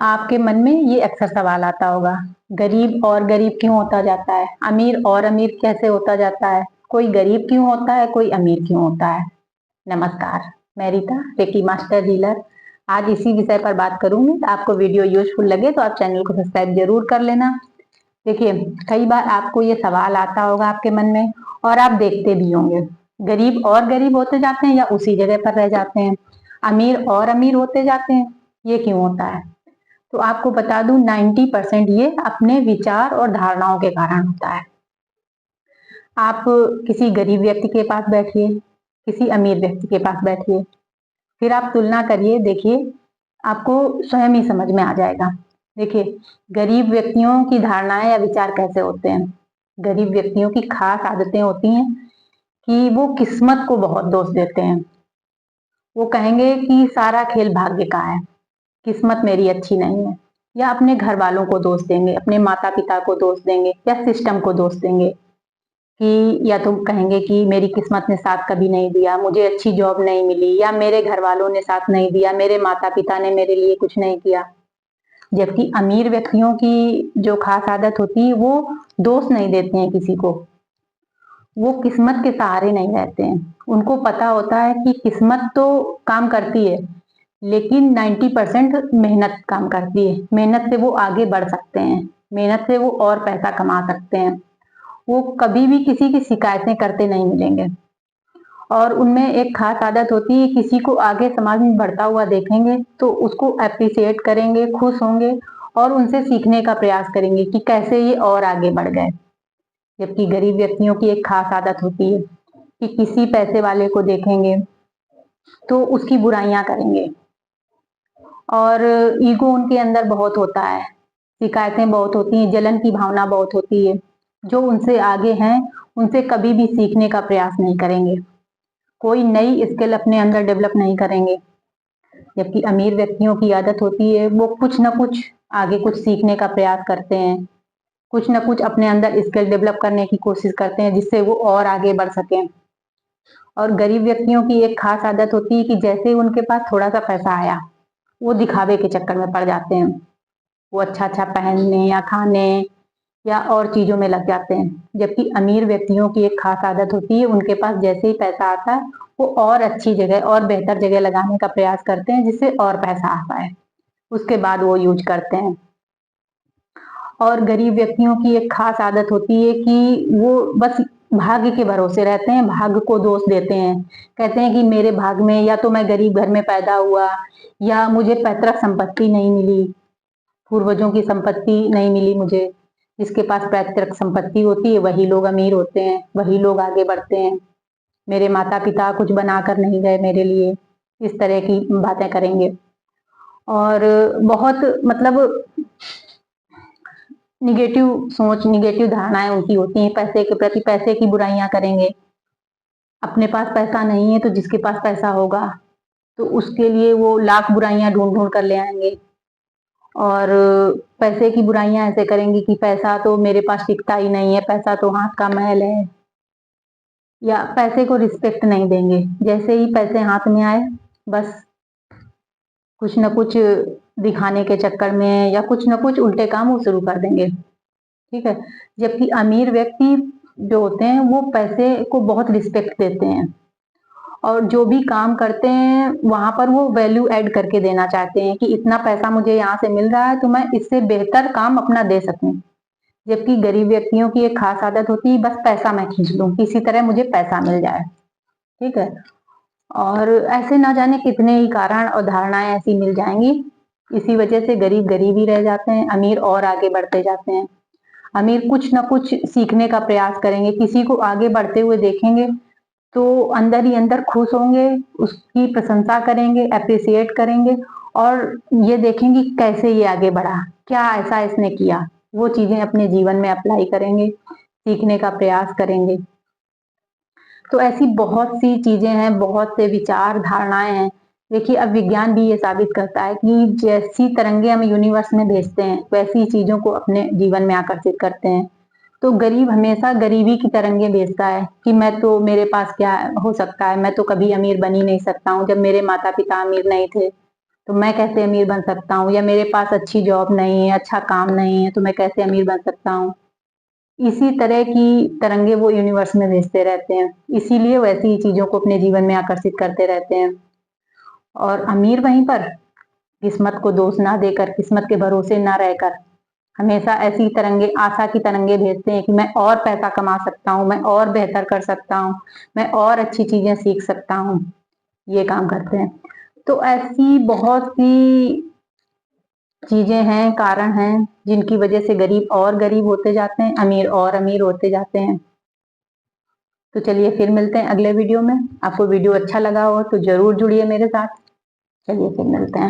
आपके मन में ये अक्सर सवाल आता होगा, गरीब और गरीब क्यों होता जाता है? अमीर और अमीर कैसे होता जाता है? कोई गरीब क्यों होता है, कोई अमीर क्यों होता है? नमस्कार, मैं रीता, रेकी मास्टर डीलर। आज इसी विषय पर बात करूंगी। आपको वीडियो यूजफुल लगे तो आप चैनल को सब्सक्राइब जरूर कर लेना। देखिए, कई बार आपको ये सवाल आता होगा आपके मन में, और आप देखते भी होंगे, गरीब और गरीब होते जाते हैं या उसी जगह पर रह जाते हैं? अमीर और अमीर होते जाते हैं, ये क्यों होता है? तो आपको बता दूं, 90% ये अपने विचार और धारणाओं के कारण होता है। आप किसी गरीब व्यक्ति के पास बैठिए, किसी अमीर व्यक्ति के पास बैठिए, फिर आप तुलना करिए, देखिए आपको स्वयं ही समझ में आ जाएगा। देखिए, गरीब व्यक्तियों की धारणाएं या विचार कैसे होते हैं। गरीब व्यक्तियों की खास आदतें होती हैं कि वो किस्मत को बहुत दोष देते हैं। वो कहेंगे कि सारा खेल भाग्य का है, किस्मत मेरी अच्छी नहीं है। या अपने घर वालों को दोष देंगे, अपने माता पिता को दोष देंगे, या सिस्टम को दोष देंगे कि, या तो कहेंगे कि मेरी किस्मत ने साथ कभी नहीं दिया, मुझे अच्छी जॉब नहीं मिली, या मेरे घर वालों ने साथ नहीं दिया, मेरे माता पिता ने मेरे लिए कुछ नहीं किया। जबकि अमीर व्यक्तियों की जो खास आदत होती है, वो दोष नहीं देते हैं किसी को, वो किस्मत के सहारे नहीं रहते हैं। उनको पता होता है कि किस्मत तो काम करती है, लेकिन 90% मेहनत काम करती है। मेहनत से वो आगे बढ़ सकते हैं, मेहनत से वो और पैसा कमा सकते हैं। वो कभी भी किसी की शिकायतें करते नहीं मिलेंगे। और उनमें एक खास आदत होती है, किसी को आगे समाज में बढ़ता हुआ देखेंगे तो उसको अप्रिशिएट करेंगे, खुश होंगे और उनसे सीखने का प्रयास करेंगे कि कैसे ये और आगे बढ़ गए। जबकि गरीब व्यक्तियों की एक खास आदत होती है कि किसी पैसे वाले को देखेंगे तो उसकी बुराइयां करेंगे, और ईगो उनके अंदर बहुत होता है, शिकायतें बहुत होती हैं, जलन की भावना बहुत होती है। जो उनसे आगे हैं, उनसे कभी भी सीखने का प्रयास नहीं करेंगे, कोई नई स्किल अपने अंदर डेवलप नहीं करेंगे। जबकि अमीर व्यक्तियों की आदत होती है, वो कुछ ना कुछ आगे कुछ सीखने का प्रयास करते हैं, कुछ ना कुछ अपने अंदर स्किल डेवलप करने की कोशिश करते हैं जिससे वो और आगे बढ़ सकें। और गरीब व्यक्तियों की एक खास आदत होती है कि जैसे ही उनके पास थोड़ा सा पैसा आया, वो दिखावे के चक्कर में पड़ जाते हैं। वो अच्छा-अच्छा पहनने या खाने या और चीज़ों में लग जाते हैं। जबकि अमीर व्यक्तियों की एक खास आदत होती है, उनके पास जैसे ही पैसा आता है, वो और अच्छी जगह और बेहतर जगह लगाने का प्रयास करते हैं जिससे और पैसा आ पाए। उसके बाद वो यूज़ करते हैं। और गरीब व्यक्तियों की एक खास आदत होती है कि वो बस भाग्य के भरोसे रहते हैं, भाग्य को दोष देते हैं। कहते हैं कि मेरे भाग्य में, या तो मैं गरीब घर में पैदा हुआ, या मुझे पैतृक संपत्ति नहीं मिली, पूर्वजों की संपत्ति नहीं मिली मुझे। जिसके पास पैतृक संपत्ति होती है वही लोग अमीर होते हैं, वही लोग आगे बढ़ते हैं। मेरे माता पिता कुछ बनाकर नहीं गए मेरे लिए, इस तरह की बातें करेंगे। और बहुत मतलब निगेटिव सोच, निगेटिव धारणाएं उनकी होती हैं, पैसे के प्रति पैसे की बुराइयां करेंगे। अपने पास पैसा नहीं है तो जिसके पास पैसा होगा तो उसके लिए वो लाख बुराइयां ढूंढ ढूंढ कर ले आएंगे। और पैसे की बुराइयां ऐसे करेंगे कि पैसा तो मेरे पास टिकता ही नहीं है, पैसा तो हाथ का मैल है। या पैसे को रिस्पेक्ट नहीं देंगे, जैसे ही पैसे हाथ में आए, बस कुछ न कुछ दिखाने के चक्कर में या कुछ न कुछ उल्टे काम वो शुरू कर देंगे। ठीक है। जबकि अमीर व्यक्ति जो होते हैं, वो पैसे को बहुत रिस्पेक्ट देते हैं, और जो भी काम करते हैं वहां पर वो वैल्यू ऐड करके देना चाहते हैं कि इतना पैसा मुझे यहाँ से मिल रहा है तो मैं इससे बेहतर काम अपना दे सकूं। जबकि गरीब व्यक्तियों की एक खास आदत होती है, बस पैसा मैं खींच लूं, किसी तरह मुझे पैसा मिल जाए। ठीक है। और ऐसे ना जाने कितने ही कारण और धारणाएं ऐसी मिल जाएंगी। इसी वजह से गरीब गरीब ही रह जाते हैं, अमीर और आगे बढ़ते जाते हैं। अमीर कुछ ना कुछ सीखने का प्रयास करेंगे, किसी को आगे बढ़ते हुए देखेंगे तो अंदर ही अंदर खुश होंगे, उसकी प्रशंसा करेंगे, अप्रिशिएट करेंगे, और ये देखेंगे कैसे ये आगे बढ़ा, क्या ऐसा इसने किया। वो चीजें अपने जीवन में अप्लाई करेंगे, सीखने का प्रयास करेंगे। तो ऐसी बहुत सी चीजें हैं, बहुत से विचार धारणाएं हैं। देखिए, अब विज्ञान भी ये साबित करता है कि जैसी तरंगे हम यूनिवर्स में भेजते हैं, वैसी चीजों को अपने जीवन में आकर्षित करते हैं। तो गरीब हमेशा गरीबी की तरंगे भेजता है कि मैं तो, मेरे पास क्या हो सकता है, मैं तो कभी अमीर बन ही नहीं सकता हूँ, जब मेरे माता पिता अमीर नहीं थे तो मैं कैसे अमीर बन सकता हूँ, या मेरे पास अच्छी जॉब नहीं है, अच्छा काम नहीं है, तो मैं कैसे अमीर बन सकता हूँ। इसी तरह की तरंगे वो यूनिवर्स में भेजते रहते हैं, इसीलिए वैसी ही चीजों को अपने जीवन में आकर्षित करते रहते हैं। और अमीर वहीं पर किस्मत को दोष ना देकर, किस्मत के भरोसे ना रहकर हमेशा ऐसी तरंगे, आशा की तरंगे भेजते हैं कि मैं और पैसा कमा सकता हूँ, मैं और बेहतर कर सकता हूँ, मैं और अच्छी चीजें सीख सकता हूँ, ये काम करते हैं। तो ऐसी बहुत सी चीजें हैं, कारण हैं, जिनकी वजह से गरीब और गरीब होते जाते हैं, अमीर और अमीर होते जाते हैं। तो चलिए फिर मिलते हैं अगले वीडियो में। आपको वीडियो अच्छा लगा हो तो जरूर जुड़िए मेरे साथ। चलिए फिर मिलते हैं।